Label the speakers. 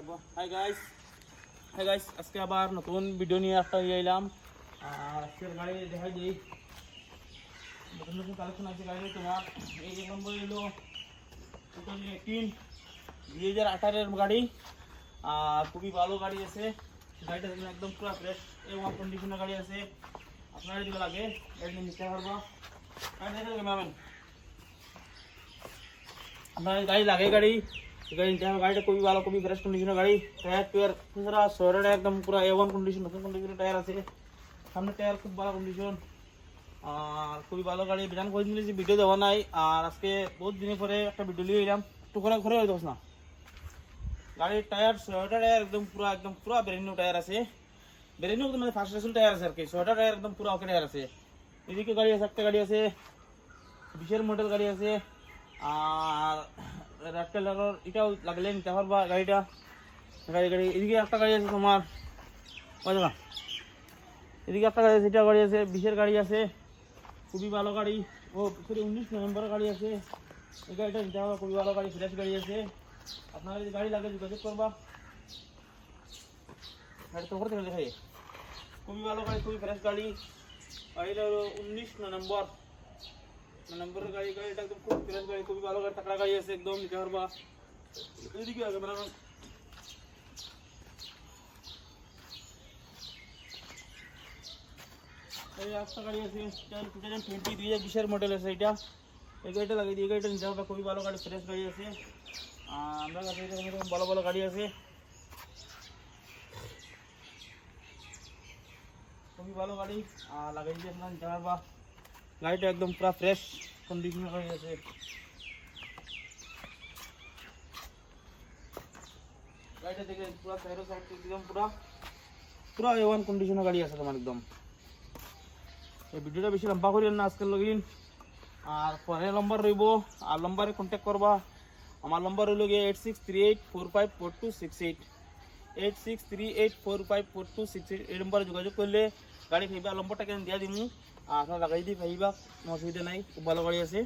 Speaker 1: Hi guys আজকে আবার নতুন ভিডিও নিয়ে একটা এলাম। আর আজকের গাড়ি দেখাই দিই, নতুন নতুন কালেকশন আছে গাড়ি। তোমার এই এক নম্বর এলো 2018 গাড়ি, আর খুবই ভালো গাড়ি আছে। গাড়িটা একদম পুরো ফ্রেশ এবং কন্ডিশনের গাড়ি আছে। আপনারা যদি লাগে গাড়ি নিতে পারবা। আপনার গাড়ি লাগে গাড়ি নিতে হবে। গাড়িটা খুবই ভালো, খুবই ফ্রেশ কন্ডিশনের গাড়ি। টায়ার টুয়ার পুরো শহরের একদম পুরো A1 কন্ডিশন, নতুন কন্ডিশনের টায়ার আছে। সামনে টায়ার খুব ভালো কন্ডিশন, আর খুবই ভালো গাড়ি। বিধান করে দিয়েছি, ভিডিও দেওয়া নাই। আর আজকে বহুত দিনের পরে একটা ভিডিও নিয়ে এলাম, একটু করে ঘরে হয়ে যাস না। গাড়ির টায়ার শহরটা টায়ার একদম পুরো ব্র্যান্ড নিউ টায়ার আছে। ব্র্যান্ড নিউ মানে ফার্স্ট রেসুল টায়ার আছে আর কি। শহরটা টায়ার একদম পুরো ওকে টায়ার আছে। এদিকে গাড়ি আছে, একটা গাড়ি আছে 20-এর মডেল গাড়ি আছে। আর রেড কালারের এটাও লাগলে নিতে পারবা গাড়িটা। গাড়ি এদিকে একটা গাড়ি আছে তোমার, বুঝলা, এদিকে একটা গাড়ি আছে, এটা গাড়ি আছে 20-এর গাড়ি আছে, খুবই ভালো গাড়ি। ও সরি 19 নভেম্বরের গাড়ি আছে। এই গাড়িটা নিতে পারবা, খুবই ভালো গাড়ি, ফ্রেশ গাড়ি আছে। আপনার যদি গাড়ি লাগে যোগাযোগ করবা। গাড়ি তো করতে দেখাই, খুবই ভালো গাড়ি, খুবই ফ্রেশ গাড়ি। গাড়িটা হলো 19 নভেম্বরের গাড়ি। গাড়িটা একদম খুব ফ্রেশ গাড়ি, খুবই ভালো গাড়ি, টাকা গাড়ি আছে, একদম নিতে পারবা। এদিকে আগে মানে এই একটা গাড়ি আছে 2020-এর মডেল আছে। এটা এই গাড়িটা লাগিয়ে দিই, এই গাড়িটা নিতে পারবা, খুবই ভালো গাড়ি, ফ্রেশ গাড়ি আছে। আমরা কাছে এরকম ভালো ভালো গাড়ি আছে, খুবই ভালো গাড়ি। আর লাগাই দিয়ে আপনার নিতে পারবা। গাড়িটা একদম পুরো ফ্রেশ কন্ডিশনের গাড়ি আছে। গাড়িটা দেখে পুরো চাইরো সাইড একদম পুরো A1 কন্ডিশনের গাড়ি আছে তোমার একদম। এই ভিডিওটা বেশি লম্বা করিলেন না আজকের লগিন। আর পরে নম্বর রইব, আর নম্বরে কন্ট্যাক্ট করবা। আমার নম্বর হইল গিয়ে 8638454268, 8638454268। এই নম্বরে যোগাযোগ করলে গাড়ি পাইবা। নম্বরটা কেন দিয়া দিমু, আপনার লাগাই দিয়ে পাইবা, অসুবিধা নাই। খুব ভালো গাড়ি আছে।